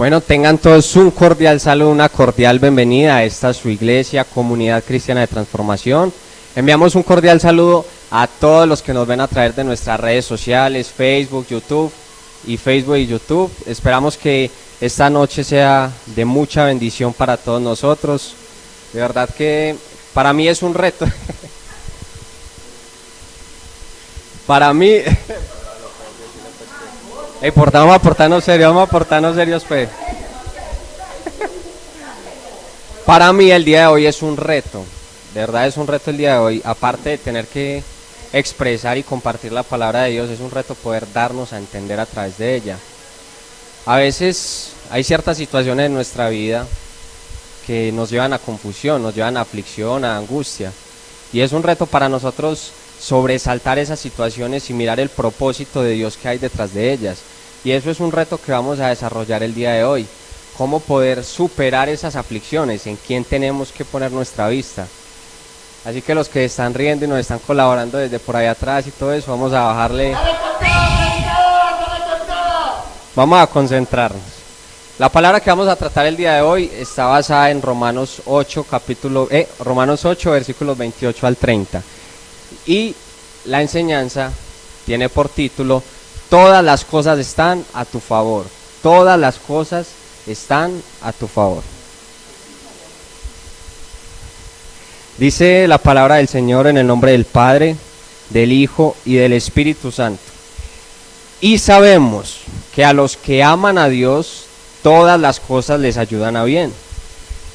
Bueno, tengan todos un cordial saludo, una cordial bienvenida a esta su iglesia, Comunidad Cristiana de Transformación. Enviamos un cordial saludo a todos los que nos ven a través de nuestras redes sociales, Facebook, YouTube y YouTube. Esperamos que esta noche sea de mucha bendición para todos nosotros. De verdad que para mí es un reto. Para mí... vamos a aportarnos serios, pues. Para mí el día de hoy es un reto, de verdad es un reto el día de hoy, aparte de tener que expresar y compartir la palabra de Dios, es un reto poder darnos a entender a través de ella. A veces hay ciertas situaciones en nuestra vida que nos llevan a confusión, nos llevan a aflicción, a angustia, y es un reto para nosotros sobresaltar esas situaciones y mirar el propósito de Dios que hay detrás de ellas. Y eso es un reto que vamos a desarrollar el día de hoy. Cómo poder superar esas aflicciones, en quién tenemos que poner nuestra vista. Así que los que están riendo y nos están colaborando desde por allá atrás y todo eso, vamos a bajarle. Vamos a concentrarnos. La palabra que vamos a tratar el día de hoy está basada en Romanos 8, versículos 28 al 30. Y la enseñanza tiene por título: todas las cosas están a tu favor. Todas las cosas están a tu favor. Dice la palabra del Señor en el nombre del Padre, del Hijo y del Espíritu Santo. Y sabemos que a los que aman a Dios, todas las cosas les ayudan a bien.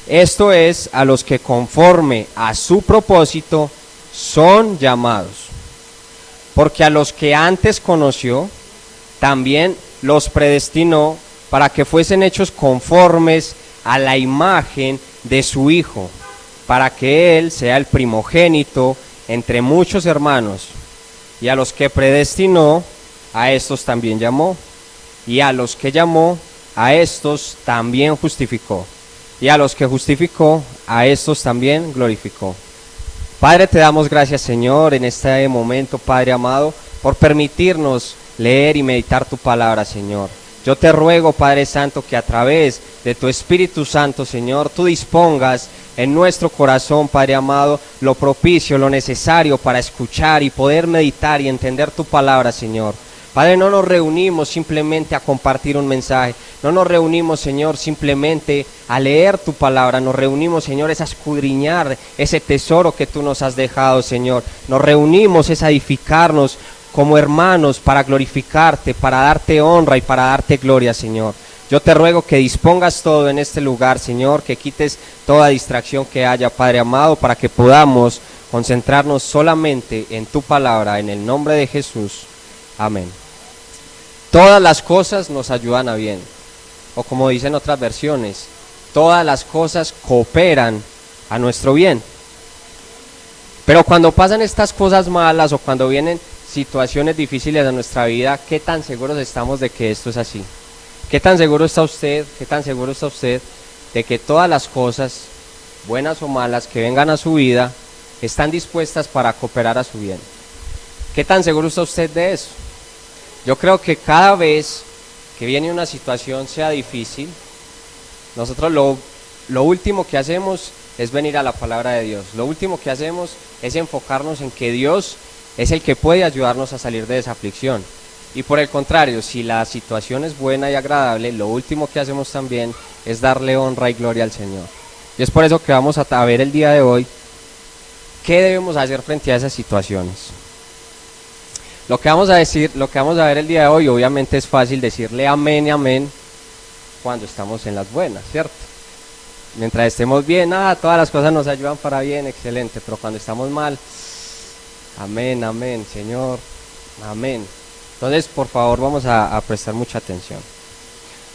Esto es, a los que conforme a su propósito son llamados. Porque a los que antes conoció, también los predestinó para que fuesen hechos conformes a la imagen de su Hijo, para que Él sea el primogénito entre muchos hermanos. Y a los que predestinó, a estos también llamó. Y a los que llamó, a estos también justificó. Y a los que justificó, a estos también glorificó. Padre, te damos gracias, Señor, en este momento, Padre amado, por permitirnos leer y meditar tu palabra, Señor. Yo te ruego, Padre Santo, que a través de tu Espíritu Santo, Señor, tú dispongas en nuestro corazón, Padre amado, lo propicio, lo necesario para escuchar y poder meditar y entender tu palabra, Señor. Padre, no nos reunimos simplemente a compartir un mensaje, no nos reunimos, Señor, simplemente a leer tu palabra, nos reunimos, Señor, es a escudriñar ese tesoro que tú nos has dejado, Señor. Nos reunimos es a edificarnos como hermanos para glorificarte, para darte honra y para darte gloria, Señor. Yo te ruego que dispongas todo en este lugar, Señor, que quites toda distracción que haya, Padre amado, para que podamos concentrarnos solamente en tu palabra, en el nombre de Jesús. Amén. Todas las cosas nos ayudan a bien, o como dicen otras versiones, todas las cosas cooperan a nuestro bien. Pero cuando pasan estas cosas malas o cuando vienen situaciones difíciles de nuestra vida, ¿qué tan seguros estamos de que esto es así? ¿Qué tan seguro está usted de que todas las cosas, buenas o malas, que vengan a su vida, están dispuestas para cooperar a su bien? ¿Qué tan seguro está usted de eso? Yo creo que cada vez que viene una situación, sea difícil, nosotros lo último que hacemos es venir a la palabra de Dios. Lo último que hacemos es enfocarnos en que Dios es el que puede ayudarnos a salir de esa aflicción. Y por el contrario, si la situación es buena y agradable, lo último que hacemos también es darle honra y gloria al Señor. Y es por eso que vamos a ver el día de hoy qué debemos hacer frente a esas situaciones. Lo que vamos a ver el día de hoy, obviamente es fácil decirle amén y amén cuando estamos en las buenas, ¿cierto? Mientras estemos bien, todas las cosas nos ayudan para bien, excelente, pero cuando estamos mal, amén, amén, Señor, amén. Entonces, por favor, vamos a prestar mucha atención.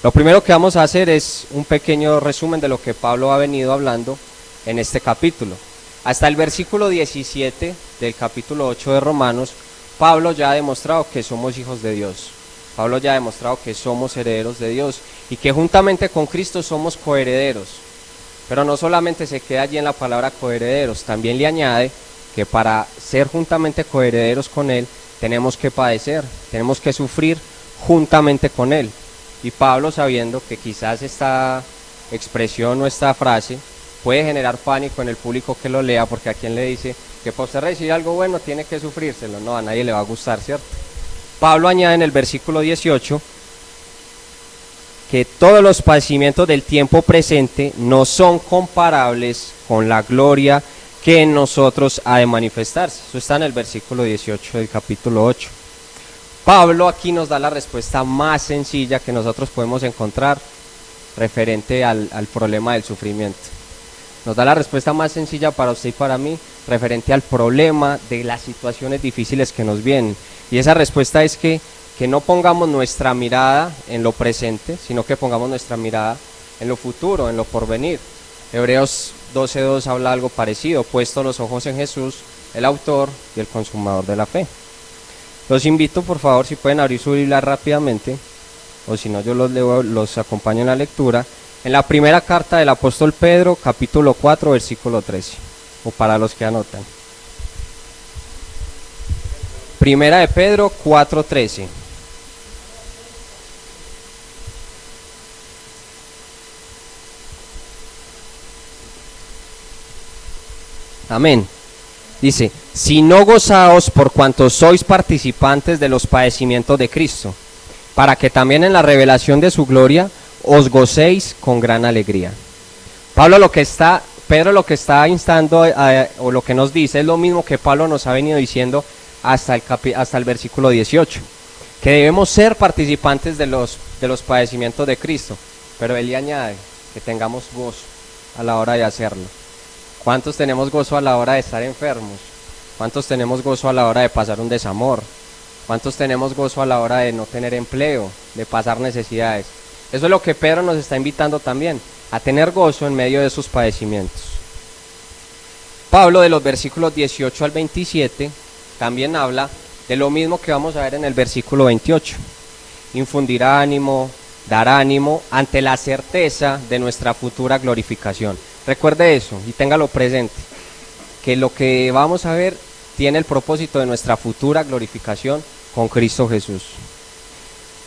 Lo primero que vamos a hacer es un pequeño resumen de lo que Pablo ha venido hablando en este capítulo. Hasta el versículo 17 del capítulo 8 de Romanos, Pablo ya ha demostrado que somos hijos de Dios. Pablo ya ha demostrado que somos herederos de Dios y que juntamente con Cristo somos coherederos. Pero no solamente se queda allí en la palabra coherederos, también le añade que para ser juntamente coherederos con Él, tenemos que padecer, tenemos que sufrir juntamente con Él. Y Pablo, sabiendo que quizás esta expresión o esta frase puede generar pánico en el público que lo lea, porque a quien le dice que para usted recibir algo bueno tiene que sufrírselo, no, a nadie le va a gustar, ¿cierto? Pablo añade en el versículo 18 que todos los padecimientos del tiempo presente no son comparables con la gloria que en nosotros ha de manifestarse. Eso está en el versículo 18 del capítulo 8. Pablo aquí nos da la respuesta más sencilla que nosotros podemos encontrar referente al problema del sufrimiento. Nos da la respuesta más sencilla para usted y para mí referente al problema de las situaciones difíciles que nos vienen. Y esa respuesta es que no pongamos nuestra mirada en lo presente, sino que pongamos nuestra mirada en lo futuro, en lo porvenir. Hebreos 12:2 habla algo parecido: puesto los ojos en Jesús, el autor y el consumador de la fe. Los invito, por favor, si pueden abrir su Biblia rápidamente, o si no yo los leo, los acompaño en la lectura, en la primera carta del apóstol Pedro, capítulo 4, versículo 13, o para los que anotan. Primera de Pedro 4:13. Amén. Dice: si no gozaos por cuanto sois participantes de los padecimientos de Cristo, para que también en la revelación de su gloria os gocéis con gran alegría. Pedro lo que está instando, o lo que nos dice, es lo mismo que Pablo nos ha venido diciendo hasta el versículo 18, que debemos ser participantes de los padecimientos de Cristo, pero él le añade que tengamos gozo a la hora de hacerlo. ¿Cuántos tenemos gozo a la hora de estar enfermos? ¿Cuántos tenemos gozo a la hora de pasar un desamor? ¿Cuántos tenemos gozo a la hora de no tener empleo, de pasar necesidades? Eso es lo que Pedro nos está invitando también, a tener gozo en medio de sus padecimientos. Pablo, de los versículos 18 al 27, también habla de lo mismo que vamos a ver en el versículo 28. Infundir ánimo, dar ánimo ante la certeza de nuestra futura glorificación. Recuerde eso y téngalo presente, que lo que vamos a ver tiene el propósito de nuestra futura glorificación con Cristo Jesús.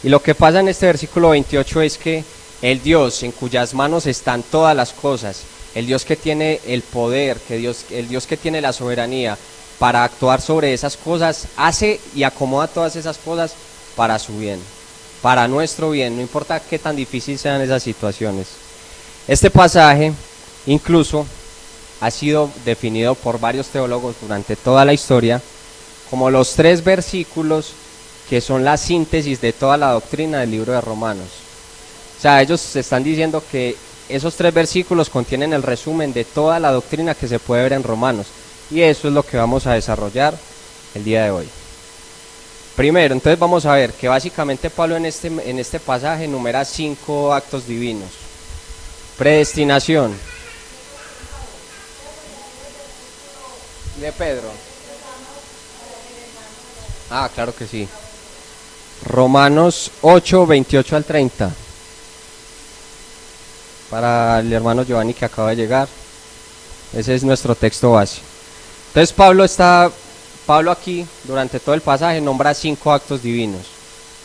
Y lo que pasa en este versículo 28 es que el Dios en cuyas manos están todas las cosas, el Dios que tiene el poder, el Dios que tiene la soberanía para actuar sobre esas cosas, hace y acomoda todas esas cosas para su bien, para nuestro bien, no importa qué tan difíciles sean esas situaciones. Este pasaje incluso ha sido definido por varios teólogos durante toda la historia como los 3 versículos que son la síntesis de toda la doctrina del libro de Romanos. O sea, ellos están diciendo que esos 3 versículos contienen el resumen de toda la doctrina que se puede ver en Romanos, y eso es lo que vamos a desarrollar el día de hoy. Primero, entonces vamos a ver que básicamente Pablo en este pasaje enumera 5 actos divinos. Predestinación de Pedro. Ah, claro que sí. Romanos 8, 28 al 30. Para el hermano Giovanni que acaba de llegar. Ese es nuestro texto base. Entonces Pablo aquí, durante todo el pasaje, nombra 5 actos divinos.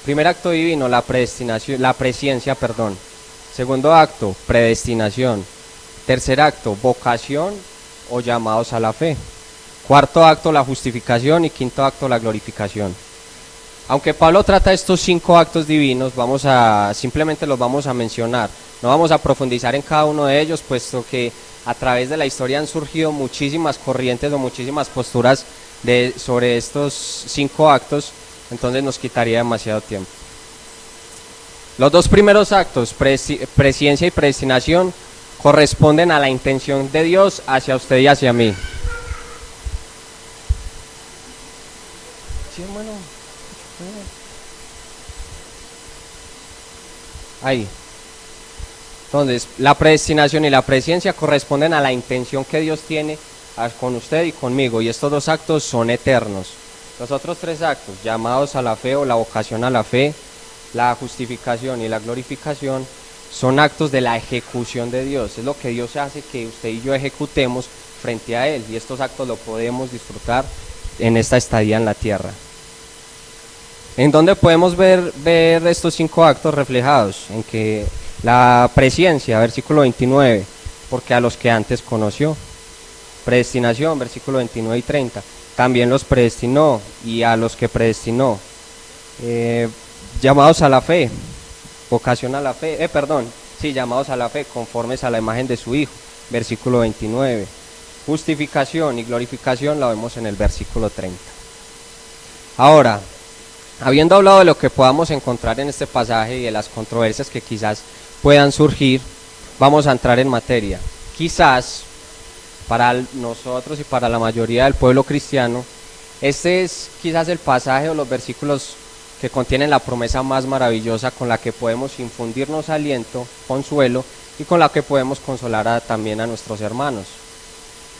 Primer acto divino, la presciencia. Segundo acto, predestinación. Tercer acto, vocación o llamados a la fe. Cuarto acto, la justificación, y quinto acto, la glorificación. Aunque Pablo trata estos 5 actos divinos, simplemente los vamos a mencionar. No vamos a profundizar en cada uno de ellos, puesto que a través de la historia han surgido muchísimas corrientes o muchísimas posturas sobre estos 5 actos, entonces nos quitaría demasiado tiempo. Los 2 primeros actos, presciencia y predestinación, corresponden a la intención de Dios hacia usted y hacia mí. Sí, hermano. Ahí. Entonces, la predestinación y la presciencia corresponden a la intención que Dios tiene con usted y conmigo, y estos 2 actos son eternos. Los otros 3 actos, llamados a la fe o la vocación a la fe, la justificación y la glorificación, son actos de la ejecución de Dios. Es lo que Dios hace que usted y yo ejecutemos frente a Él, y estos actos lo podemos disfrutar en esta estadía en la tierra. ¿En dónde podemos ver estos 5 actos reflejados? En que la presciencia, versículo 29, porque a los que antes conoció. Predestinación, versículo 29 y 30, también los predestinó, y a los que predestinó. Llamados a la fe, vocación a la fe, llamados a la fe, conformes a la imagen de su Hijo, versículo 29. Justificación y glorificación la vemos en el versículo 30. Ahora, habiendo hablado de lo que podamos encontrar en este pasaje y de las controversias que quizás puedan surgir, vamos a entrar en materia. Quizás para nosotros y para la mayoría del pueblo cristiano, este es quizás el pasaje o los versículos que contienen la promesa más maravillosa con la que podemos infundirnos aliento, consuelo y con la que podemos consolar también a nuestros hermanos.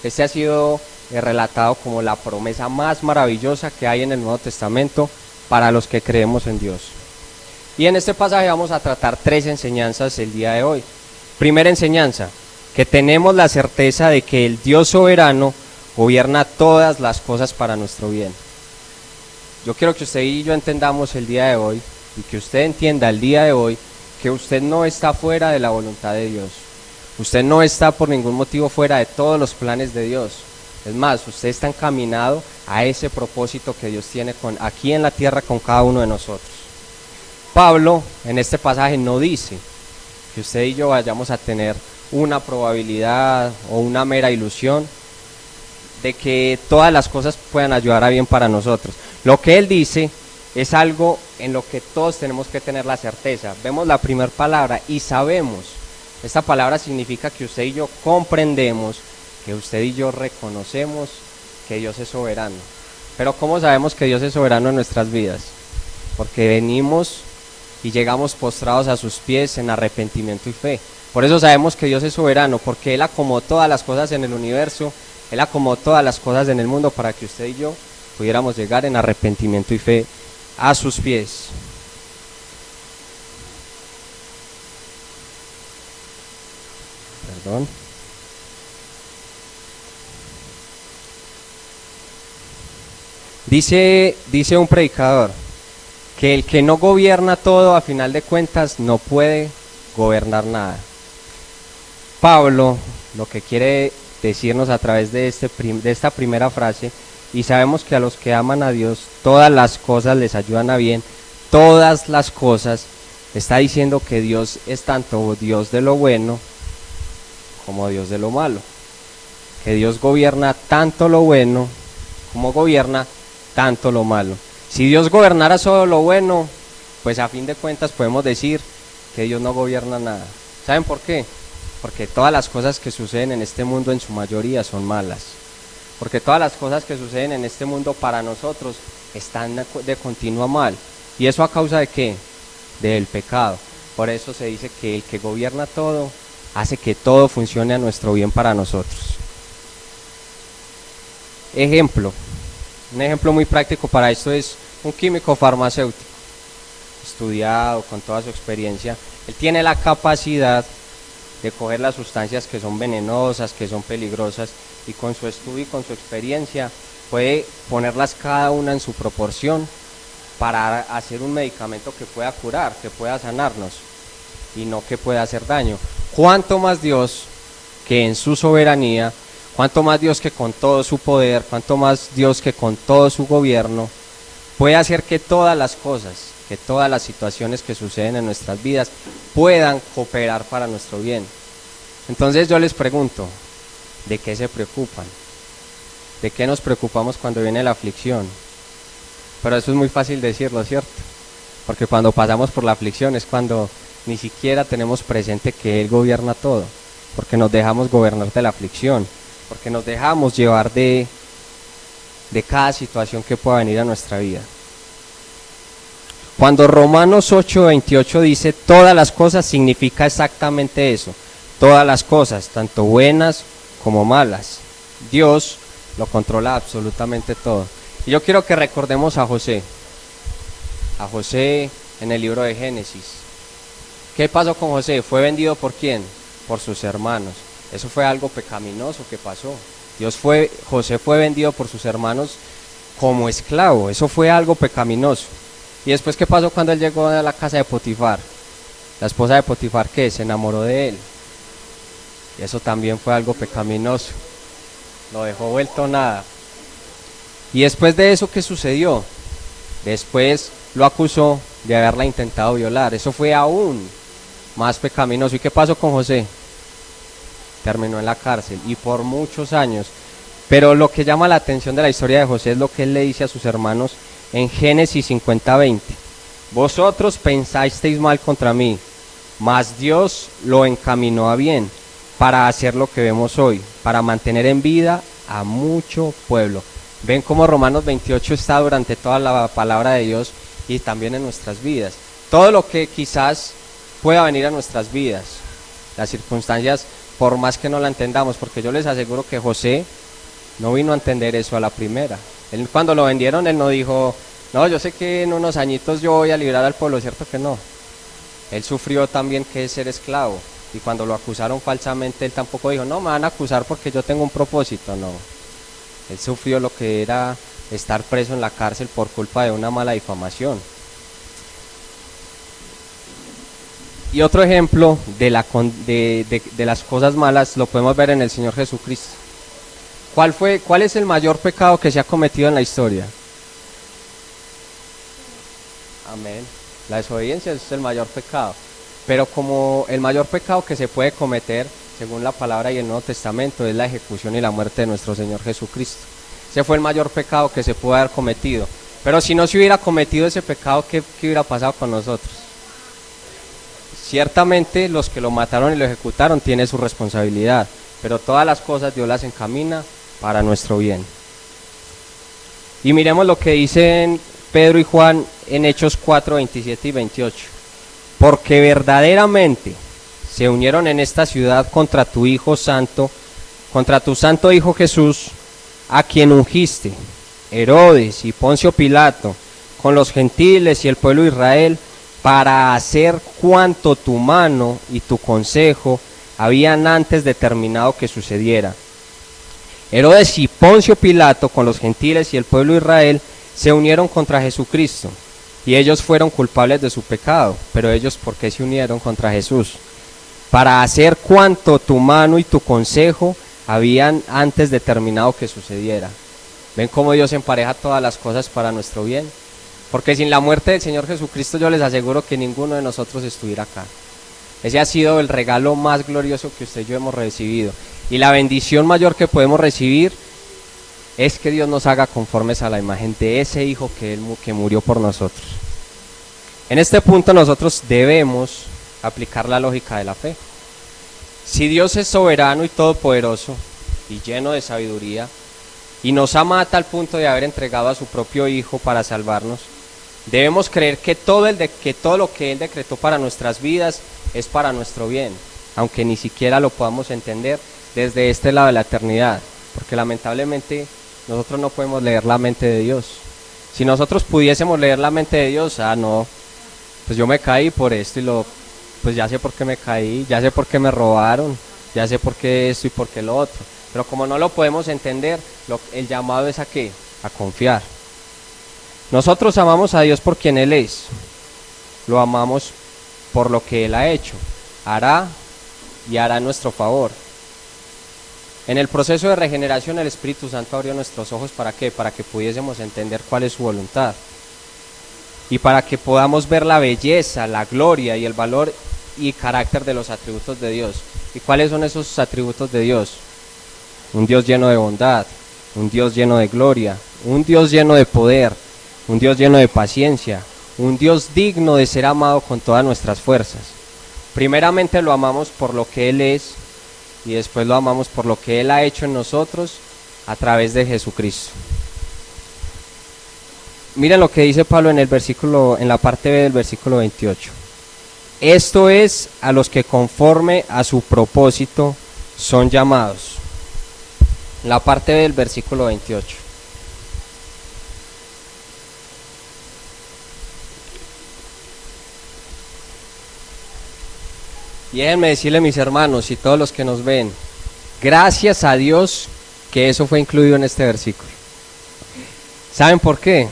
Este ha sido relatado como la promesa más maravillosa que hay en el Nuevo Testamento para los que creemos en Dios. Y en este pasaje vamos a tratar 3 enseñanzas el día de hoy. Primera enseñanza, que tenemos la certeza de que el Dios soberano gobierna todas las cosas para nuestro bien. Yo quiero que usted y yo entendamos el día de hoy, y que usted entienda el día de hoy, que usted no está fuera de la voluntad de Dios. Usted no está por ningún motivo fuera de todos los planes de Dios. Es más, usted está encaminado a ese propósito que Dios tiene aquí en la tierra con cada uno de nosotros. Pablo en este pasaje no dice que usted y yo vayamos a tener una probabilidad o una mera ilusión de que todas las cosas puedan ayudar a bien para nosotros. Lo que él dice es algo en lo que todos tenemos que tener la certeza. Vemos la primera palabra, y sabemos. Esta palabra significa que usted y yo comprendemos, que usted y yo reconocemos que Dios es soberano. Pero ¿cómo sabemos que Dios es soberano en nuestras vidas? Porque venimos y llegamos postrados a sus pies en arrepentimiento y fe. Por eso sabemos que Dios es soberano, porque Él acomodó todas las cosas en el universo, Él acomodó todas las cosas en el mundo para que usted y yo pudiéramos llegar en arrepentimiento y fe a sus pies. Perdón. Dice un predicador que el que no gobierna todo, a final de cuentas, no puede gobernar nada. Pablo lo que quiere decirnos a través de esta primera frase, y sabemos que a los que aman a Dios, todas las cosas les ayudan a bien, todas las cosas, está diciendo que Dios es tanto Dios de lo bueno como Dios de lo malo, que Dios gobierna tanto lo bueno como gobierna tanto lo malo. Si Dios gobernara solo lo bueno, pues a fin de cuentas podemos decir que Dios no gobierna nada. ¿Saben por qué? Porque todas las cosas que suceden en este mundo en su mayoría son malas. Porque todas las cosas que suceden en este mundo para nosotros están de continuo mal. ¿Y eso a causa de qué? Del pecado. Por eso se dice que el que gobierna todo hace que todo funcione a nuestro bien para nosotros. Un ejemplo muy práctico para esto es un químico farmacéutico, estudiado con toda su experiencia. Él tiene la capacidad de coger las sustancias que son venenosas, que son peligrosas, y con su estudio y con su experiencia puede ponerlas cada una en su proporción para hacer un medicamento que pueda curar, que pueda sanarnos y no que pueda hacer daño. ¿Cuánto más Dios que en su soberanía, cuánto más Dios que con todo su poder, cuánto más Dios que con todo su gobierno puede hacer que todas las cosas, que todas las situaciones que suceden en nuestras vidas puedan cooperar para nuestro bien? Entonces yo les pregunto, ¿de qué se preocupan? ¿De qué nos preocupamos cuando viene la aflicción? Pero eso es muy fácil decirlo, ¿cierto? Porque cuando pasamos por la aflicción es cuando ni siquiera tenemos presente que Él gobierna todo, porque nos dejamos gobernar de la aflicción, porque nos dejamos llevar de cada situación que pueda venir a nuestra vida. Cuando Romanos 8:28 dice todas las cosas, significa exactamente eso, todas las cosas, tanto buenas como malas. Dios lo controla absolutamente todo. Y yo quiero que recordemos a José en el libro de Génesis. ¿Qué pasó con José? ¿Fue vendido por quién? Por sus hermanos. Eso fue algo pecaminoso que pasó. José fue vendido por sus hermanos como esclavo. Eso fue algo pecaminoso. ¿Y después qué pasó cuando él llegó a la casa de Potifar? La esposa de Potifar, ¿qué? Se enamoró de él. Y eso también fue algo pecaminoso. Lo dejó vuelto nada. Y después de eso, ¿qué sucedió? Después lo acusó de haberla intentado violar. Eso fue aún más pecaminoso. ¿Y qué pasó con José? Terminó en la cárcel y por muchos años. Pero lo que llama la atención de la historia de José es lo que él le dice a sus hermanos en Génesis 50:20. Vosotros pensasteis mal contra mí, mas Dios lo encaminó a bien, para hacer lo que vemos hoy, para mantener en vida a mucho pueblo. Ven cómo Romanos 28 está durante toda la palabra de Dios y también en nuestras vidas. Todo lo que quizás pueda venir a nuestras vidas, las circunstancias, por más que no la entendamos, porque yo les aseguro que José no vino a entender eso a la primera. Él, cuando lo vendieron, él no dijo, no, yo sé que en unos añitos yo voy a liberar al pueblo, ¿cierto que no? Él sufrió también que es ser esclavo, y cuando lo acusaron falsamente, él tampoco dijo, no, me van a acusar porque yo tengo un propósito, no. Él sufrió lo que era estar preso en la cárcel por culpa de una mala difamación. Y otro ejemplo de las cosas malas lo podemos ver en el Señor Jesucristo. ¿Cuál es el mayor pecado que se ha cometido en la historia? Amén. La desobediencia es el mayor pecado. Pero como el mayor pecado que se puede cometer, según la palabra y el Nuevo Testamento, es la ejecución y la muerte de nuestro Señor Jesucristo. Ese fue el mayor pecado que se pudo haber cometido. Pero si no se hubiera cometido ese pecado, ¿qué hubiera pasado con nosotros? Ciertamente los que lo mataron y lo ejecutaron tienen su responsabilidad, pero todas las cosas Dios las encamina para nuestro bien. Y miremos lo que dicen Pedro y Juan en Hechos 4, 27 y 28. Porque verdaderamente se unieron en esta ciudad contra tu Hijo Santo, contra tu Santo Hijo Jesús, a quien ungiste, Herodes y Poncio Pilato, con los gentiles y el pueblo de Israel, para hacer cuanto tu mano y tu consejo habían antes determinado que sucediera. Herodes y Poncio Pilato, con los gentiles y el pueblo de Israel, se unieron contra Jesucristo, y ellos fueron culpables de su pecado. Pero ellos, ¿por qué se unieron contra Jesús? Para hacer cuanto tu mano y tu consejo habían antes determinado que sucediera. ¿Ven cómo Dios empareja todas las cosas para nuestro bien? Porque sin la muerte del Señor Jesucristo, yo les aseguro que ninguno de nosotros estuviera acá. Ese ha sido el regalo más glorioso que usted y yo hemos recibido. Y la bendición mayor que podemos recibir es que Dios nos haga conformes a la imagen de ese Hijo que murió por nosotros. En este punto nosotros debemos aplicar la lógica de la fe. Si Dios es soberano y todopoderoso y lleno de sabiduría, y nos ama a tal punto de haber entregado a su propio Hijo para salvarnos, debemos creer que todo lo que Él decretó para nuestras vidas es para nuestro bien, aunque ni siquiera lo podamos entender desde este lado de la eternidad, porque lamentablemente nosotros no podemos leer la mente de Dios. Si nosotros pudiésemos leer la mente de Dios, no, pues yo me caí por esto pues ya sé por qué me caí, ya sé por qué me robaron, ya sé por qué esto y por qué lo otro. Pero como no lo podemos entender, el llamado es ¿a qué? A confiar. Nosotros amamos a Dios por quien Él es, lo amamos por lo que Él ha hecho, hará y hará en nuestro favor. En el proceso de regeneración el Espíritu Santo abrió nuestros ojos, ¿para qué? Para que pudiésemos entender cuál es su voluntad y para que podamos ver la belleza, la gloria y el valor y carácter de los atributos de Dios. ¿Y cuáles son esos atributos de Dios? Un Dios lleno de bondad, un Dios lleno de gloria, un Dios lleno de poder, un Dios lleno de paciencia, un Dios digno de ser amado con todas nuestras fuerzas. Primeramente lo amamos por lo que Él es y después lo amamos por lo que Él ha hecho en nosotros a través de Jesucristo. Miren lo que dice Pablo en la parte B del versículo 28. Esto es a los que conforme a su propósito son llamados. La parte del versículo 28. Y déjenme decirle, mis hermanos y todos los que nos ven, gracias a Dios que eso fue incluido en este versículo. ¿Saben por qué?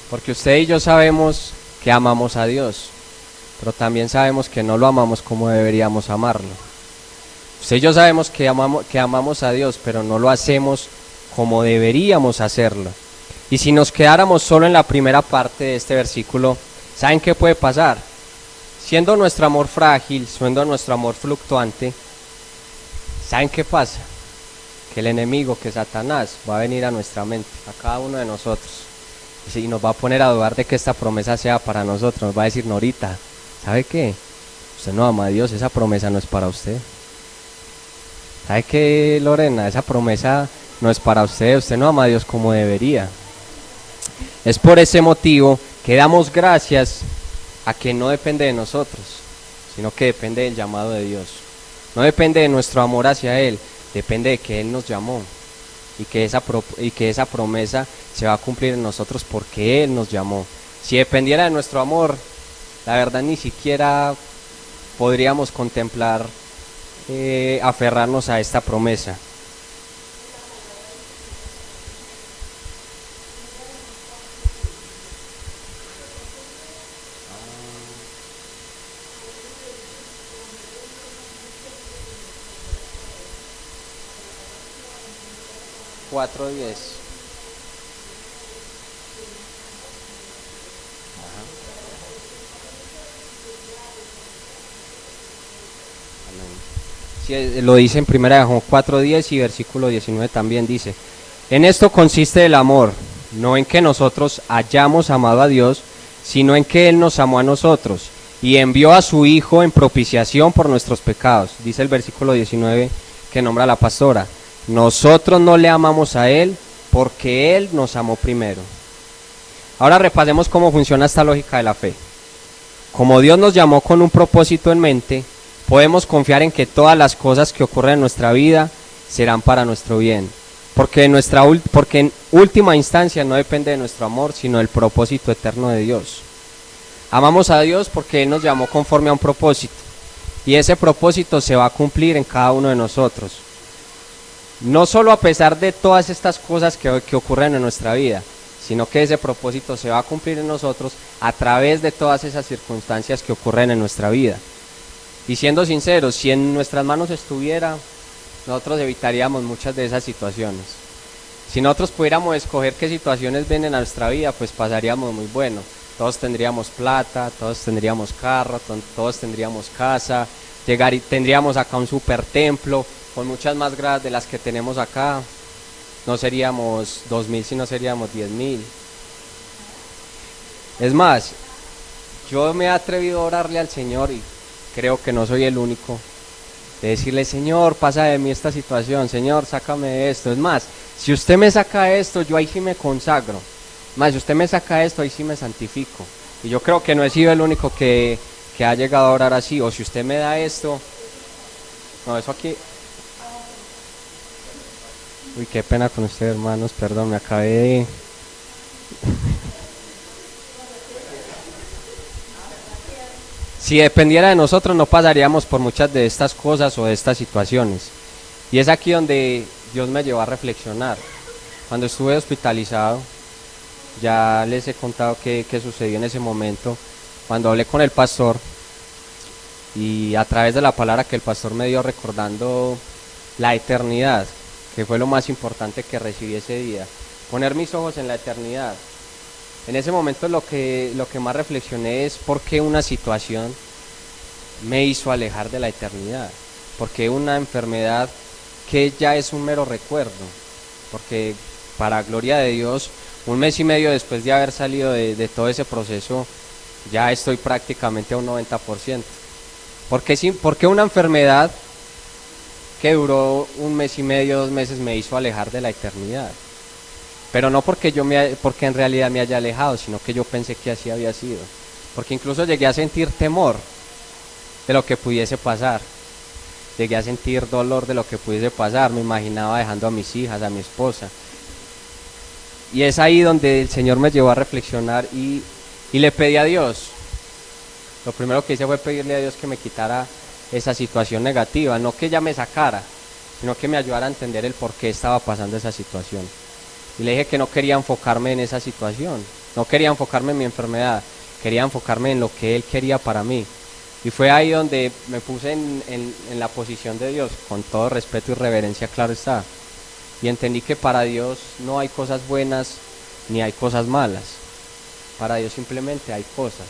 Porque usted y yo sabemos que amamos a Dios, pero también sabemos que no lo amamos como deberíamos amarlo. Usted y yo sabemos que amamos a Dios, pero no lo hacemos como deberíamos hacerlo. Y si nos quedáramos solo en la primera parte de este versículo, ¿saben qué puede pasar? Siendo nuestro amor frágil, siendo nuestro amor fluctuante, ¿saben qué pasa? Que el enemigo, que Satanás, va a venir a nuestra mente, a cada uno de nosotros, y nos va a poner a dudar de que esta promesa sea para nosotros. Nos va a decir: Norita, ¿sabe qué? Usted no ama a Dios, esa promesa no es para usted. ¿Sabe qué, Lorena? Esa promesa no es para usted, usted no ama a Dios como debería. Es por ese motivo que damos gracias a que no depende de nosotros, sino que depende del llamado de Dios. No depende de nuestro amor hacia Él, depende de que Él nos llamó y que esa promesa se va a cumplir en nosotros porque Él nos llamó. Si dependiera de nuestro amor, la verdad ni siquiera podríamos contemplar aferrarnos a esta promesa. Cuatro 10. Sí, lo dice en 1 Juan 4:10 y versículo 19 también dice: en esto consiste el amor, no en que nosotros hayamos amado a Dios, sino en que Él nos amó a nosotros y envió a su Hijo en propiciación por nuestros pecados. Dice el versículo 19 que nombra la pastora: nosotros no le amamos a Él porque Él nos amó primero. Ahora repasemos cómo funciona esta lógica de la fe. Como Dios nos llamó con un propósito en mente, podemos confiar en que todas las cosas que ocurren en nuestra vida serán para nuestro bien, porque en última instancia no depende de nuestro amor, sino del propósito eterno de Dios. Amamos a Dios porque Él nos llamó conforme a un propósito, y ese propósito se va a cumplir en cada uno de nosotros. No solo a pesar de todas estas cosas que ocurren en nuestra vida, sino que ese propósito se va a cumplir en nosotros a través de todas esas circunstancias que ocurren en nuestra vida. Y siendo sinceros, si en nuestras manos estuviera, nosotros evitaríamos muchas de esas situaciones. Si nosotros pudiéramos escoger qué situaciones vienen a nuestra vida, pues pasaríamos muy bueno. Todos tendríamos plata, todos tendríamos carro, todos tendríamos casa, tendríamos acá un super templo con muchas más gradas de las que tenemos acá. No seríamos 2000, sino seríamos 10.000. Es más, yo me he atrevido a orarle al Señor, y creo que no soy el único, de decirle: Señor, pasa de mí esta situación, Señor, sácame de esto. Es más, si usted me saca esto, yo ahí sí me consagro. Más, si usted me saca esto, ahí sí me santifico. Y yo creo que no he sido el único que ha llegado a orar así. O si usted me da esto, no, eso aquí. Uy, qué pena con usted, hermanos, perdón, me acabé de... Si dependiera de nosotros, no pasaríamos por muchas de estas cosas o de estas situaciones. Y es aquí donde Dios me llevó a reflexionar. Cuando estuve hospitalizado, ya les he contado qué sucedió en ese momento. Cuando hablé con el pastor, y a través de la palabra que el pastor me dio recordando la eternidad, que fue lo más importante que recibí ese día, poner mis ojos en la eternidad. En ese momento lo que más reflexioné es por qué una situación me hizo alejar de la eternidad, porque una enfermedad que ya es un mero recuerdo, porque para gloria de Dios, 1 mes y medio después de haber salido de todo ese proceso, ya estoy prácticamente a un 90%. Porque una enfermedad que duró 1 mes y medio, 2 meses, me hizo alejar de la eternidad. Pero no porque en realidad me haya alejado, sino que yo pensé que así había sido. Porque incluso llegué a sentir temor de lo que pudiese pasar. Llegué a sentir dolor de lo que pudiese pasar. Me imaginaba dejando a mis hijas, a mi esposa. Y es ahí donde el Señor me llevó a reflexionar y le pedí a Dios. Lo primero que hice fue pedirle a Dios que me quitara esa situación negativa. No que ella me sacara, sino que me ayudara a entender el por qué estaba pasando esa situación. Y le dije que no quería enfocarme en esa situación, no quería enfocarme en mi enfermedad, quería enfocarme en lo que Él quería para mí. Y fue ahí donde me puse en la posición de Dios, con todo respeto y reverencia, claro está. Y entendí que para Dios no hay cosas buenas ni hay cosas malas. Para Dios simplemente hay cosas.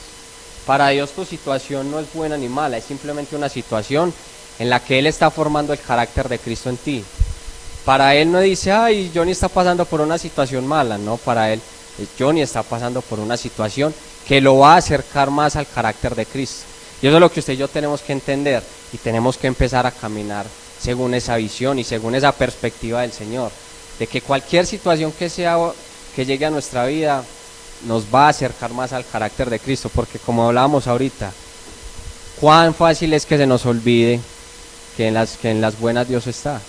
Para Dios tu situación no es buena ni mala, es simplemente una situación en la que Él está formando el carácter de Cristo en ti. Para Él no dice, ay, Johnny está pasando por una situación mala, no, para Él, Johnny está pasando por una situación que lo va a acercar más al carácter de Cristo. Y eso es lo que usted y yo tenemos que entender, y tenemos que empezar a caminar según esa visión y según esa perspectiva del Señor, de que cualquier situación que sea, que llegue a nuestra vida, nos va a acercar más al carácter de Cristo, porque como hablábamos ahorita, cuán fácil es que se nos olvide que en las buenas Dios está.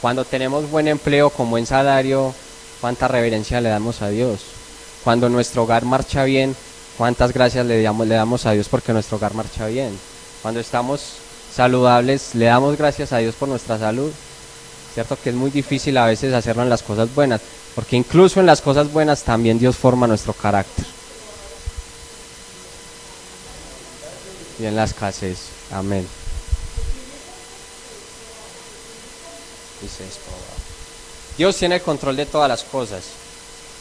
Cuando tenemos buen empleo con buen salario, cuánta reverencia le damos a Dios. Cuando nuestro hogar marcha bien, cuántas gracias le damos a Dios porque nuestro hogar marcha bien. Cuando estamos saludables, le damos gracias a Dios por nuestra salud. Cierto que es muy difícil a veces hacerlo en las cosas buenas, porque incluso en las cosas buenas también Dios forma nuestro carácter. Y en la escasez, amén. Dios tiene el control de todas las cosas.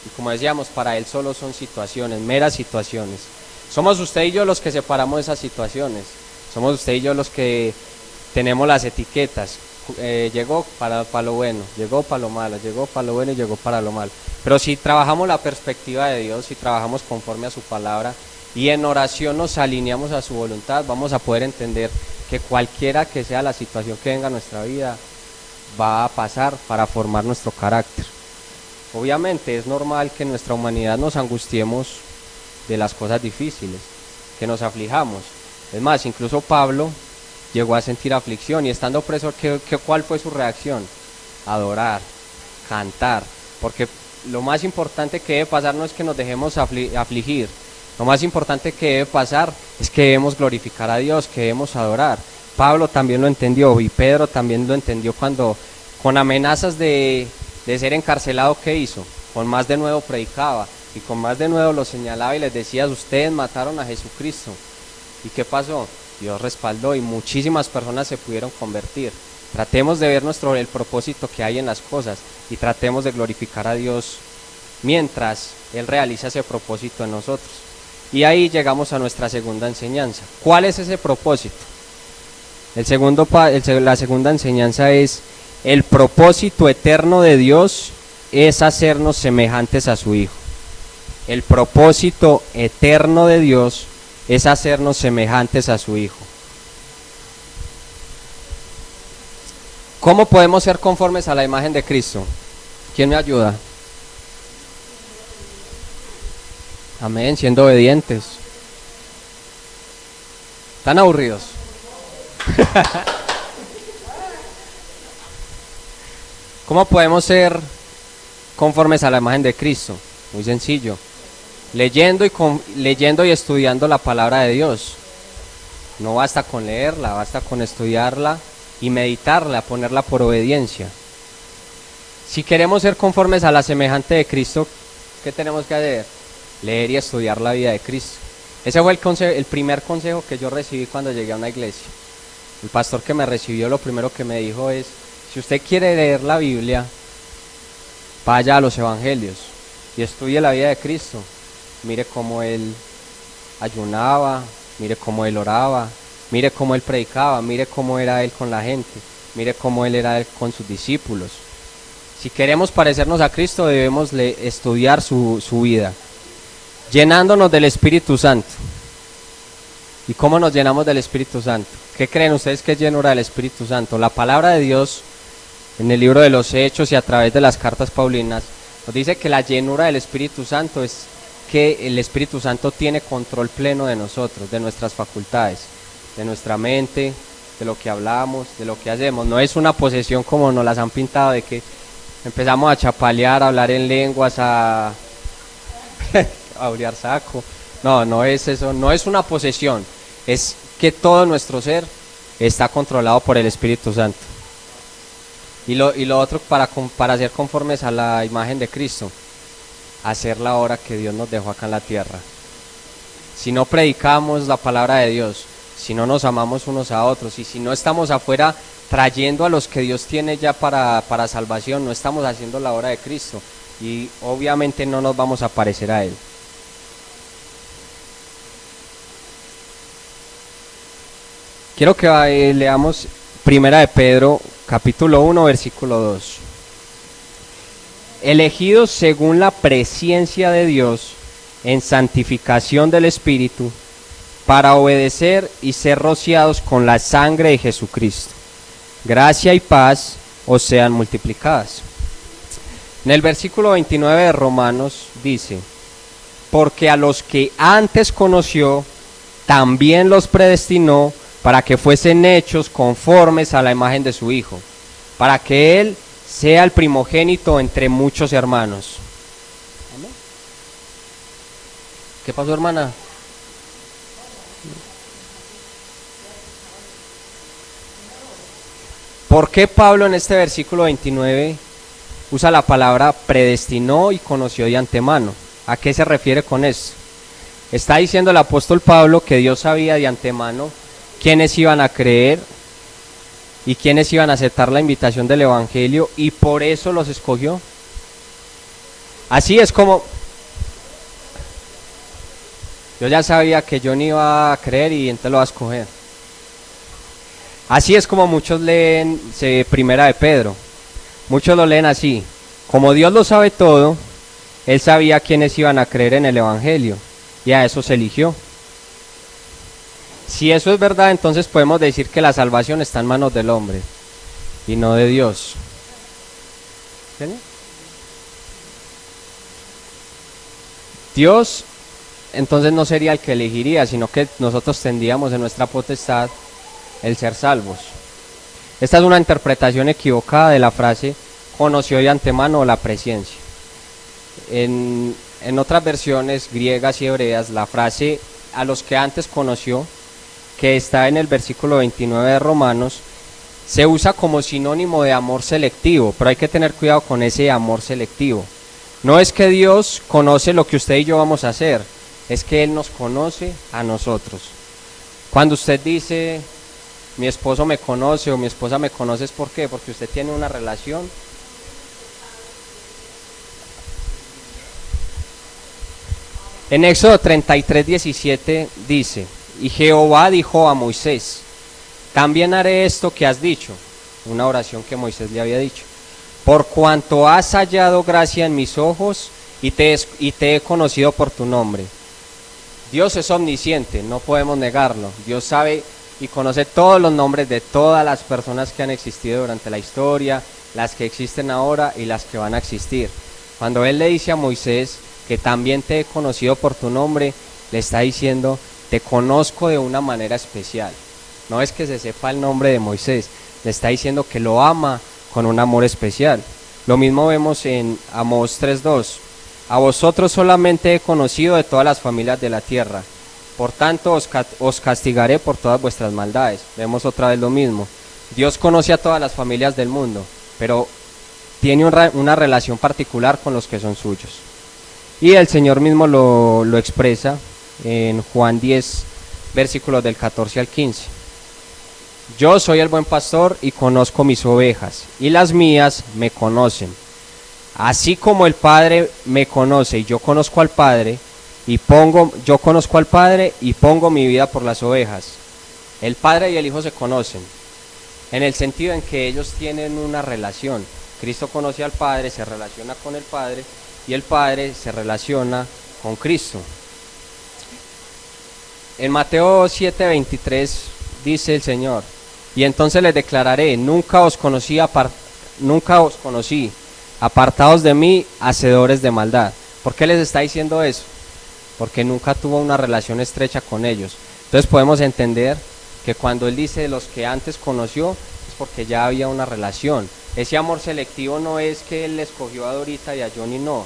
Y como decíamos, para Él solo son situaciones, meras situaciones. Somos usted y yo los que separamos esas situaciones. Somos usted y yo los que tenemos las etiquetas. Llegó para lo bueno, llegó para lo malo, llegó para lo bueno y llegó para lo malo. Pero si trabajamos la perspectiva de Dios, si trabajamos conforme a su palabra y en oración nos alineamos a su voluntad, vamos a poder entender que cualquiera que sea la situación que venga a nuestra vida, va a pasar para formar nuestro carácter. Obviamente es normal que en nuestra humanidad nos angustiemos de las cosas difíciles, que nos aflijamos. Es más, incluso Pablo llegó a sentir aflicción y estando preso, ¿cuál fue su reacción? Adorar, cantar, porque lo más importante que debe pasar no es que nos dejemos afligir, lo más importante que debe pasar es que debemos glorificar a Dios, que debemos adorar. Pablo también lo entendió y Pedro también lo entendió cuando con amenazas de ser encarcelado, ¿qué hizo? Con más de nuevo predicaba y con más de nuevo lo señalaba y les decía, ustedes mataron a Jesucristo. ¿Y qué pasó? Dios respaldó y muchísimas personas se pudieron convertir. Tratemos de ver el propósito que hay en las cosas y tratemos de glorificar a Dios mientras Él realiza ese propósito en nosotros. Y ahí llegamos a nuestra segunda enseñanza. ¿Cuál es ese propósito? La segunda enseñanza es: el propósito eterno de Dios es hacernos semejantes a su Hijo. El propósito eterno de Dios es hacernos semejantes a su Hijo. ¿Cómo podemos ser conformes a la imagen de Cristo? ¿Quién me ayuda? Amén, siendo obedientes. ¿Están aburridos? ¿Cómo podemos ser conformes a la imagen de Cristo? Muy sencillo, leyendo y estudiando la palabra de Dios. No basta con leerla, basta con estudiarla y meditarla, ponerla por obediencia. Si queremos ser conformes a la semejante de Cristo, ¿qué tenemos que hacer? Leer y estudiar la vida de Cristo. Ese fue el primer consejo que yo recibí cuando llegué a una iglesia. El pastor que me recibió, lo primero que me dijo es: si usted quiere leer la Biblia, vaya a los evangelios y estudie la vida de Cristo. Mire cómo Él ayunaba, mire cómo Él oraba, mire cómo Él predicaba, mire cómo era Él con la gente, mire cómo Él era con sus discípulos. Si queremos parecernos a Cristo, debemos estudiar su vida, llenándonos del Espíritu Santo. ¿Y cómo nos llenamos del Espíritu Santo? ¿Qué creen ustedes que es llenura del Espíritu Santo? La palabra de Dios, en el libro de los Hechos y a través de las cartas paulinas, nos dice que la llenura del Espíritu Santo es que el Espíritu Santo tiene control pleno de nosotros, de nuestras facultades, de nuestra mente, de lo que hablamos, de lo que hacemos. No es una posesión como nos las han pintado, de que empezamos a chapalear, a hablar en lenguas, a aurear saco. No, no es eso, no es una posesión, es que todo nuestro ser está controlado por el Espíritu Santo. Y lo otro, para ser conformes a la imagen de Cristo, hacer la obra que Dios nos dejó acá en la tierra. si no predicamos la palabra de Dios, si no nos amamos unos a otros y si no estamos afuera trayendo a los que Dios tiene ya para salvación, no estamos haciendo la obra de Cristo y obviamente no nos vamos a parecer a Él. Quiero que leamos Primera de Pedro, capítulo 1, versículo 2. Elegidos según la presciencia de Dios, en santificación del Espíritu, para obedecer y ser rociados con la sangre de Jesucristo. Gracia y paz os sean multiplicadas. En el versículo 29 de Romanos dice, porque a los que antes conoció, también los predestinó para que fuesen hechos conformes a la imagen de su Hijo, para que Él sea el primogénito entre muchos hermanos. ¿Amén? ¿Qué pasó, hermana? ¿Por qué Pablo en este versículo 29 usa la palabra predestinó y conoció de antemano? ¿A qué se refiere con esto? Está diciendo el apóstol Pablo que Dios sabía de antemano quiénes iban a creer y quiénes iban a aceptar la invitación del evangelio y por eso los escogió. Así es como yo ya sabía que yo no iba a creer y entonces lo va a escoger. Así es como muchos leen Primera de Pedro. Muchos lo leen así. Como Dios lo sabe todo, Él sabía quiénes iban a creer en el evangelio y a esos eligió. Si eso es verdad, entonces podemos decir que la salvación está en manos del hombre y no de Dios. ¿Sí? Dios entonces no sería el que elegiría, sino que nosotros tendríamos en nuestra potestad el ser salvos. Esta es una interpretación equivocada de la frase conoció de antemano la presciencia. En otras versiones griegas y hebreas, la frase a los que antes conoció, que está en el versículo 29 de Romanos, se usa como sinónimo de amor selectivo, pero hay que tener cuidado con ese amor selectivo. No es que Dios conoce lo que usted y yo vamos a hacer, es que Él nos conoce a nosotros. Cuando usted dice, mi esposo me conoce o mi esposa me conoce, ¿es por qué? Porque usted tiene una relación. En Éxodo 33:17 dice, y Jehová dijo a Moisés, también haré esto que has dicho, una oración que Moisés le había dicho, por cuanto has hallado gracia en mis ojos y te he conocido por tu nombre. Dios es omnisciente, no podemos negarlo. Dios sabe y conoce todos los nombres de todas las personas que han existido durante la historia, las que existen ahora y las que van a existir. Cuando Él le dice a Moisés que también te he conocido por tu nombre, le está diciendo, te conozco de una manera especial. No es que se sepa el nombre de Moisés, le está diciendo que lo ama con un amor especial. Lo mismo vemos en Amós 3:2. A vosotros solamente he conocido de todas las familias de la tierra, por tanto os castigaré por todas vuestras maldades. Vemos otra vez lo mismo. Dios conoce a todas las familias del mundo, pero tiene una relación particular con los que son suyos. Y el Señor mismo lo expresa en Juan 10, versículos del 14 al 15. Yo soy el buen pastor y conozco mis ovejas, y las mías me conocen. Así como el Padre me conoce y yo conozco al Padre, yo conozco al Padre y pongo mi vida por las ovejas. El Padre y el Hijo se conocen, en el sentido en que ellos tienen una relación. Cristo conoce al Padre, se relaciona con el Padre, y el Padre se relaciona con Cristo. En Mateo 7:23 dice el Señor, y entonces les declararé, nunca os conocí, apartados de mí, hacedores de maldad. ¿Por qué les está diciendo eso? Porque nunca tuvo una relación estrecha con ellos. Entonces podemos entender que cuando Él dice los que antes conoció, es porque ya había una relación. Ese amor selectivo no es que Él escogió a Dorita y a Johnny, no.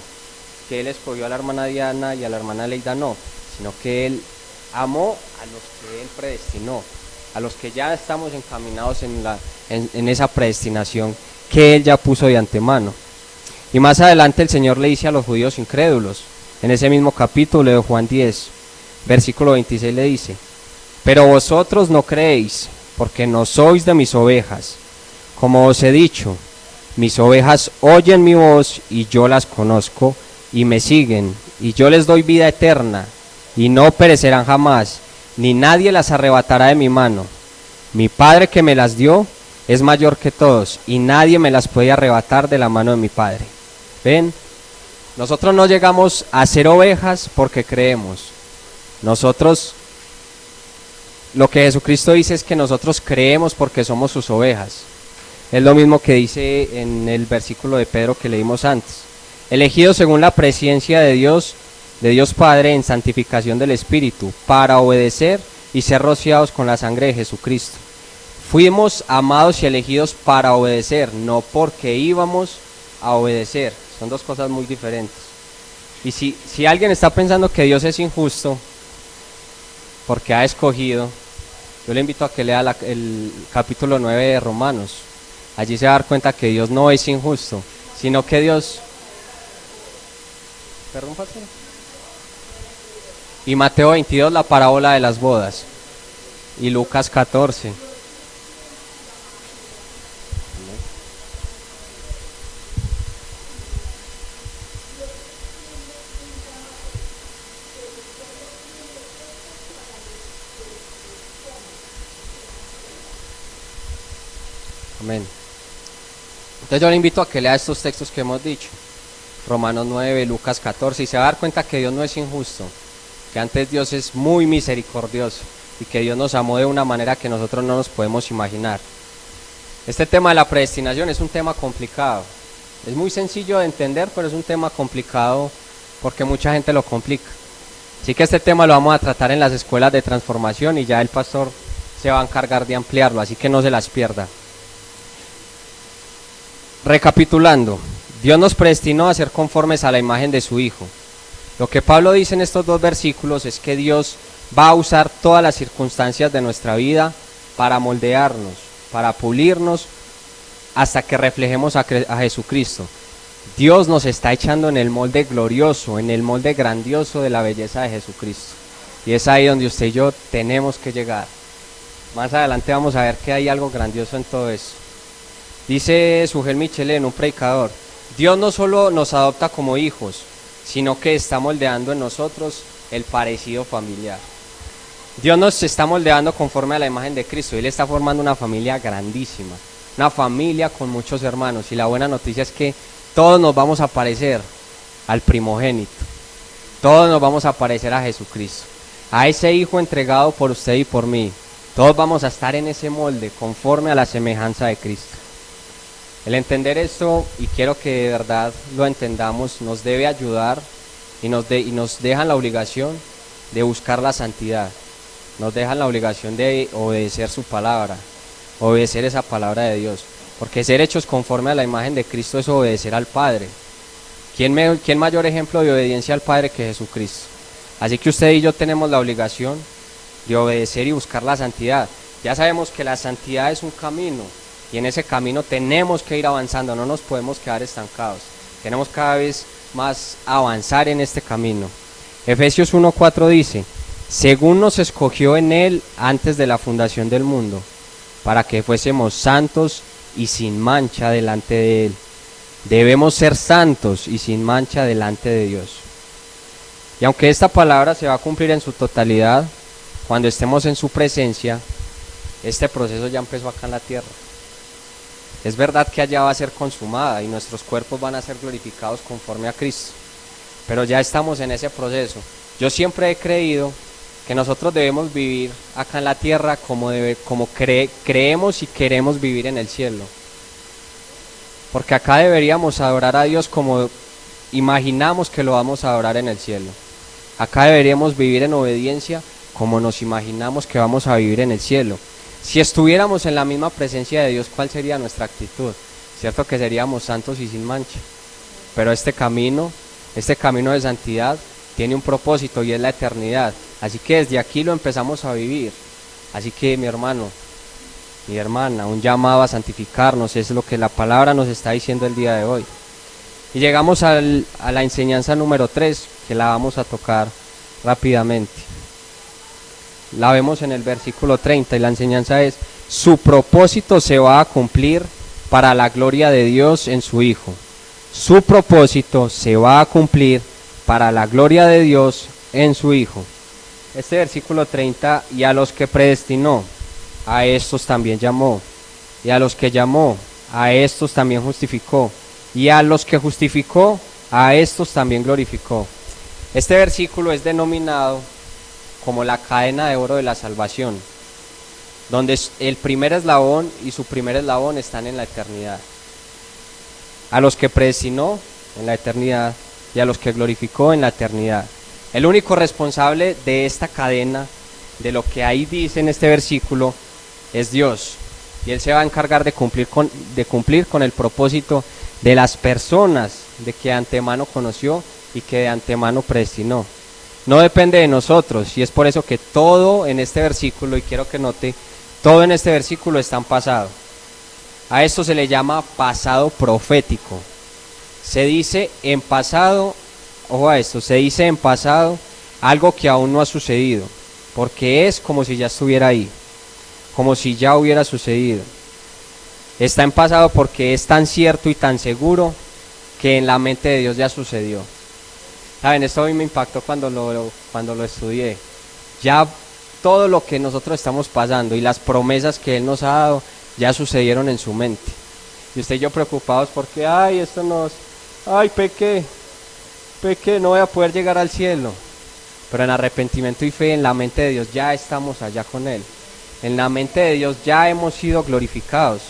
Que Él escogió a la hermana Diana y a la hermana Leida, no. Sino que Él amó a los que Él predestinó, a los que ya estamos encaminados en esa predestinación que Él ya puso de antemano. Y más adelante el Señor le dice a los judíos incrédulos, en ese mismo capítulo de Juan 10, versículo 26 le dice: pero vosotros no creéis, porque no sois de mis ovejas. Como os he dicho, mis ovejas oyen mi voz, y yo las conozco, y me siguen, y yo les doy vida eterna, y no perecerán jamás, ni nadie las arrebatará de mi mano. Mi Padre que me las dio es mayor que todos, y nadie me las puede arrebatar de la mano de mi Padre. ¿Ven? Nosotros no llegamos a ser ovejas porque creemos. Nosotros, lo que Jesucristo dice es que nosotros creemos porque somos sus ovejas. Es lo mismo que dice en el versículo de Pedro que leímos antes: elegidos según la presciencia de Dios Padre en santificación del Espíritu, para obedecer y ser rociados con la sangre de Jesucristo. Fuimos amados y elegidos para obedecer, no porque íbamos a obedecer. Son dos cosas muy diferentes. Y si alguien está pensando que Dios es injusto porque ha escogido, yo le invito a que lea el capítulo 9 de Romanos. Allí se va a dar cuenta que Dios no es injusto, sino que Dios... Perdón, pastor. Y Mateo 22, la parábola de las bodas. Y Lucas 14. Amén. Entonces yo le invito a que lea estos textos que hemos dicho: Romanos 9, Lucas 14, y se va a dar cuenta que Dios no es injusto, que antes Dios es muy misericordioso, y que Dios nos amó de una manera que nosotros no nos podemos imaginar. Este tema de la predestinación es un tema complicado. Es muy sencillo de entender, pero es un tema complicado porque mucha gente lo complica. Así que este tema lo vamos a tratar en las escuelas de transformación, y ya el pastor se va a encargar de ampliarlo, así que no se las pierda. Recapitulando, Dios nos predestinó a ser conformes a la imagen de su Hijo. Lo que Pablo dice en estos dos versículos es que Dios va a usar todas las circunstancias de nuestra vida para moldearnos, para pulirnos, hasta que reflejemos a Jesucristo. Dios nos está echando en el molde glorioso, en el molde grandioso de la belleza de Jesucristo. Y es ahí donde usted y yo tenemos que llegar. Más adelante vamos a ver que hay algo grandioso en todo eso. Dice Sugel Michelén, un predicador: Dios no solo nos adopta como hijos, sino que está moldeando en nosotros el parecido familiar. Dios nos está moldeando conforme a la imagen de Cristo. Él está formando una familia grandísima, una familia con muchos hermanos, y la buena noticia es que todos nos vamos a parecer al primogénito, todos nos vamos a parecer a Jesucristo, a ese Hijo entregado por usted y por mí. Todos vamos a estar en ese molde conforme a la semejanza de Cristo. El entender esto, y quiero que de verdad lo entendamos, nos debe ayudar y nos dejan la obligación de buscar la santidad. Nos dejan la obligación de obedecer su palabra, obedecer esa palabra de Dios. Porque ser hechos conforme a la imagen de Cristo es obedecer al Padre. ¿Quién mayor ejemplo de obediencia al Padre que Jesucristo? Así que usted y yo tenemos la obligación de obedecer y buscar la santidad. Ya sabemos que la santidad es un camino, y en ese camino tenemos que ir avanzando, no nos podemos quedar estancados. Tenemos cada vez más avanzar en este camino. Efesios 1:4 dice: según nos escogió en Él antes de la fundación del mundo, para que fuésemos santos y sin mancha delante de Él. Debemos ser santos y sin mancha delante de Dios. Y aunque esta palabra se va a cumplir en su totalidad cuando estemos en su presencia, este proceso ya empezó acá en la tierra. Es verdad que allá va a ser consumada y nuestros cuerpos van a ser glorificados conforme a Cristo, pero ya estamos en ese proceso. Yo siempre he creído que nosotros debemos vivir acá en la tierra como creemos y queremos vivir en el cielo, porque acá deberíamos adorar a Dios como imaginamos que lo vamos a adorar en el cielo. Acá deberíamos vivir en obediencia como nos imaginamos que vamos a vivir en el cielo. Si estuviéramos en la misma presencia de Dios, ¿cuál sería nuestra actitud? Cierto que seríamos santos y sin mancha, pero este camino de santidad tiene un propósito, y es la eternidad. Así que desde aquí lo empezamos a vivir. Así que mi hermano, mi hermana, un llamado a santificarnos es lo que la palabra nos está diciendo el día de hoy. Y llegamos a la enseñanza número 3, que la vamos a tocar rápidamente. la vemos en el versículo 30 y la enseñanza es: su propósito se va a cumplir para la gloria de Dios en su Hijo. Su propósito se va a cumplir para la gloria de Dios en su Hijo. Este versículo 30: y a los que predestinó, a estos también llamó, y a los que llamó, a estos también justificó, y a los que justificó, a estos también glorificó. Este versículo es denominado como la cadena de oro de la salvación, donde el primer eslabón y su primer eslabón están en la eternidad. A los que predestinó en la eternidad y a los que glorificó en la eternidad. El único responsable de esta cadena, de lo que ahí dice en este versículo, es Dios. Y Él se va a encargar de cumplir con el propósito de las personas de que de antemano conoció y que de antemano predestinó. No depende de nosotros, y es por eso que todo en este versículo, y quiero que note, todo en este versículo está en pasado. A esto se le llama pasado profético. Se dice en pasado, ojo a esto, se dice en pasado algo que aún no ha sucedido, porque es como si ya estuviera ahí, como si ya hubiera sucedido. Está en pasado porque es tan cierto y tan seguro que en la mente de Dios ya sucedió. Saben, esto a mí me impactó cuando lo estudié. Ya todo lo que nosotros estamos pasando y las promesas que Él nos ha dado ya sucedieron en su mente. Y usted y yo preocupados porque, pequé, no voy a poder llegar al cielo. Pero en arrepentimiento y fe, en la mente de Dios ya estamos allá con Él. En la mente de Dios ya hemos sido glorificados.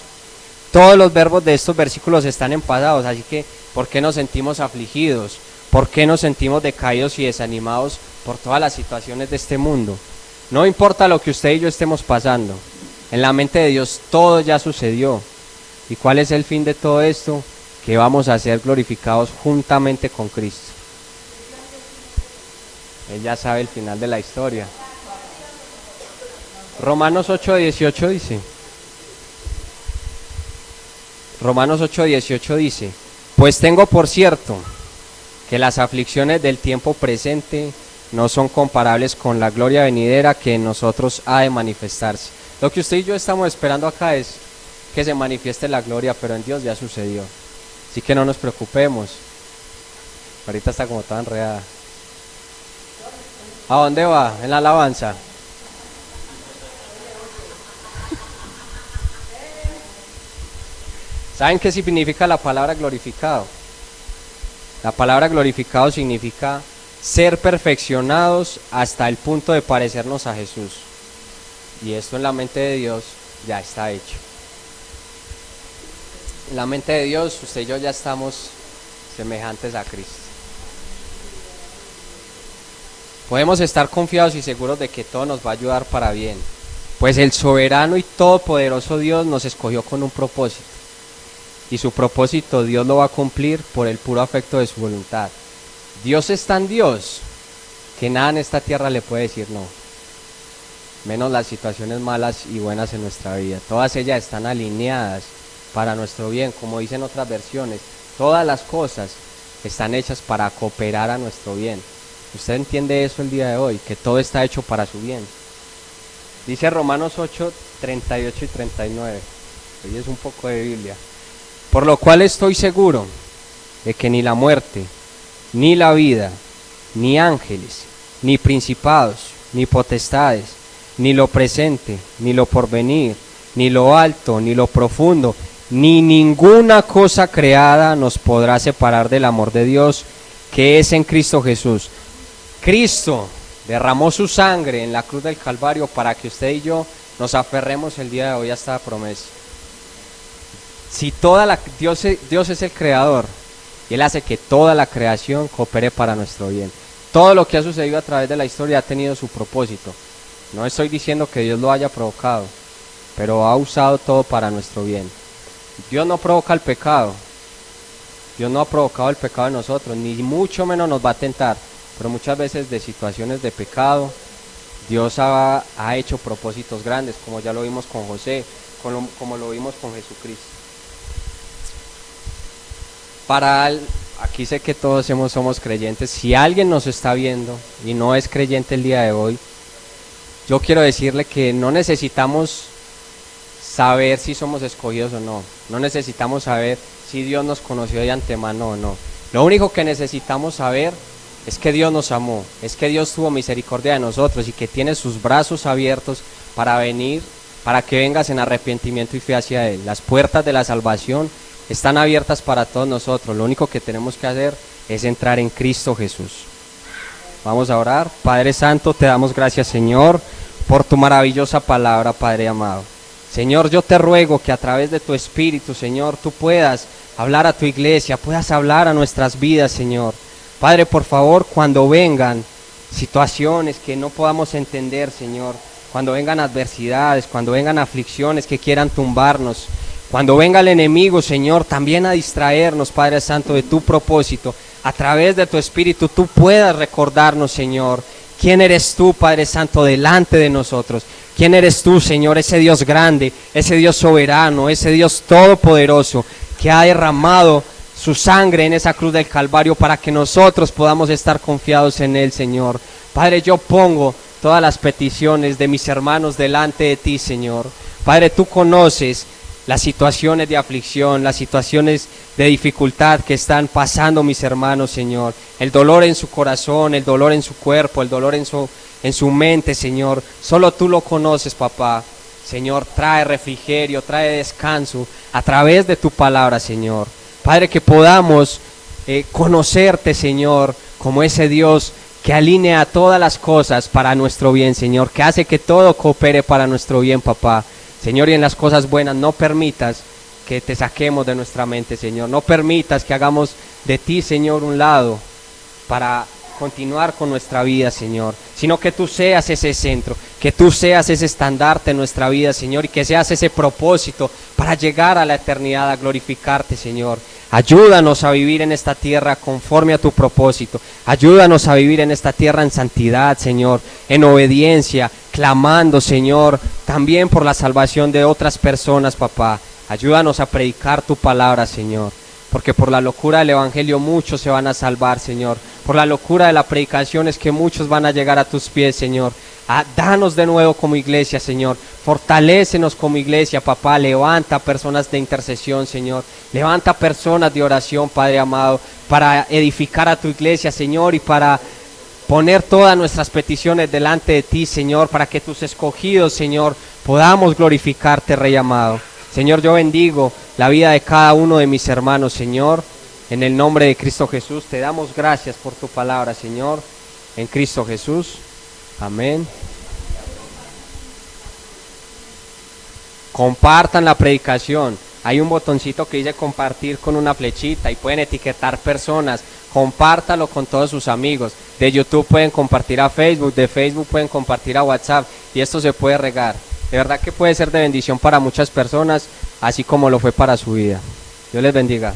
Todos los verbos de estos versículos están en pasados, así que ¿por qué nos sentimos afligidos? ¿Por qué nos sentimos decaídos y desanimados por todas las situaciones de este mundo? No importa lo que usted y yo estemos pasando, en la mente de Dios todo ya sucedió. ¿Y cuál es el fin de todo esto? Que vamos a ser glorificados juntamente con Cristo. Él ya sabe el final de la historia. Romanos 8:18 dice. Romanos 8:18 dice: pues tengo por cierto que las aflicciones del tiempo presente no son comparables con la gloria venidera que en nosotros ha de manifestarse. Lo que usted y yo estamos esperando acá es que se manifieste la gloria, pero en Dios ya sucedió. Así que no nos preocupemos. Ahorita está como toda enredada. ¿A dónde va? En la alabanza. ¿Saben qué significa la palabra glorificado? La palabra glorificado significa ser perfeccionados hasta el punto de parecernos a Jesús. Y esto en la mente de Dios ya está hecho. En la mente de Dios, usted y yo ya estamos semejantes a Cristo. Podemos estar confiados y seguros de que todo nos va a ayudar para bien, pues el soberano y todopoderoso Dios nos escogió con un propósito. Y su propósito Dios lo va a cumplir por el puro afecto de su voluntad. Dios es tan Dios que nada en esta tierra le puede decir no, menos las situaciones malas y buenas en nuestra vida. Todas ellas están alineadas para nuestro bien, como dicen otras versiones. Todas las cosas están hechas para cooperar a nuestro bien. ¿Usted entiende eso el día de hoy? Que todo está hecho para su bien. Dice Romanos 8:38 y 39. Hoy es un poco de Biblia. Por lo cual estoy seguro de que ni la muerte, ni la vida, ni ángeles, ni principados, ni potestades, ni lo presente, ni lo porvenir, ni lo alto, ni lo profundo, ni ninguna cosa creada nos podrá separar del amor de Dios que es en Cristo Jesús. Cristo derramó su sangre en la cruz del Calvario para que usted y yo nos aferremos el día de hoy a esta promesa. Si Dios es el creador y Él hace que toda la creación coopere para nuestro bien. Todo lo que ha sucedido a través de la historia ha tenido su propósito. No estoy diciendo que Dios lo haya provocado, pero ha usado todo para nuestro bien. Dios no provoca el pecado. Dios no ha provocado el pecado en nosotros, ni mucho menos nos va a tentar. Pero muchas veces de situaciones de pecado, Dios ha hecho propósitos grandes, como ya lo vimos con José, como lo vimos con Jesucristo. Aquí sé que todos somos creyentes. Si alguien nos está viendo y no es creyente el día de hoy, yo quiero decirle que no necesitamos saber si somos escogidos o no. No necesitamos saber si Dios nos conoció de antemano o no. Lo único que necesitamos saber es que Dios nos amó, es que Dios tuvo misericordia de nosotros y que tiene sus brazos abiertos para venir, para que vengas en arrepentimiento y fe hacia Él. Las puertas de la salvación están abiertas para todos nosotros. Lo único que tenemos que hacer es entrar en Cristo Jesús. Vamos a orar. Padre Santo, te damos gracias, Señor, por tu maravillosa palabra, Padre amado. Señor, yo te ruego que a través de tu Espíritu, Señor, tú puedas hablar a tu iglesia, puedas hablar a nuestras vidas, Señor. Padre, por favor, cuando vengan situaciones que no podamos entender, Señor, cuando vengan adversidades, cuando vengan aflicciones que quieran tumbarnos, cuando venga el enemigo, Señor, también a distraernos, Padre Santo, de tu propósito, a través de tu Espíritu, tú puedas recordarnos, Señor, quién eres tú, Padre Santo, delante de nosotros. ¿Quién eres tú, Señor? Ese Dios grande, ese Dios soberano, ese Dios todopoderoso que ha derramado su sangre en esa cruz del Calvario para que nosotros podamos estar confiados en Él, Señor. Padre, yo pongo todas las peticiones de mis hermanos delante de ti, Señor. Padre, tú conoces las situaciones de aflicción, las situaciones de dificultad que están pasando mis hermanos, Señor. El dolor en su corazón, el dolor en su cuerpo, el dolor en su mente, Señor. Solo tú lo conoces, papá. Señor, trae refrigerio, trae descanso a través de tu palabra, Señor. Padre, que podamos conocerte, Señor, como ese Dios que alinea todas las cosas para nuestro bien, Señor, que hace que todo coopere para nuestro bien, papá. Señor, y en las cosas buenas no permitas que te saquemos de nuestra mente, Señor. No permitas que hagamos de ti, Señor, un lado para continuar con nuestra vida, Señor, sino que tú seas ese centro, que tú seas ese estandarte en nuestra vida, Señor, y que seas ese propósito para llegar a la eternidad, a glorificarte, Señor. Ayúdanos a vivir en esta tierra conforme a tu propósito. Ayúdanos a vivir en esta tierra en santidad, Señor, en obediencia, clamando, Señor, también por la salvación de otras personas, papá. Ayúdanos a predicar tu palabra, Señor, porque por la locura del evangelio muchos se van a salvar, Señor. Por la locura de la predicación es que muchos van a llegar a tus pies, Señor. Danos de nuevo como iglesia, Señor. Fortalécenos como iglesia, papá. Levanta personas de intercesión, Señor. Levanta personas de oración, Padre amado, para edificar a tu iglesia, Señor, y para poner todas nuestras peticiones delante de ti, Señor, para que tus escogidos, Señor, podamos glorificarte, Rey amado. Señor, yo bendigo la vida de cada uno de mis hermanos, Señor. En el nombre de Cristo Jesús, te damos gracias por tu palabra, Señor. En Cristo Jesús. Amén. Compartan la predicación. Hay un botoncito que dice compartir con una flechita y pueden etiquetar personas. Compártalo con todos sus amigos. De YouTube pueden compartir a Facebook, de Facebook pueden compartir a WhatsApp y esto se puede regar. De verdad que puede ser de bendición para muchas personas, así como lo fue para su vida. Dios les bendiga.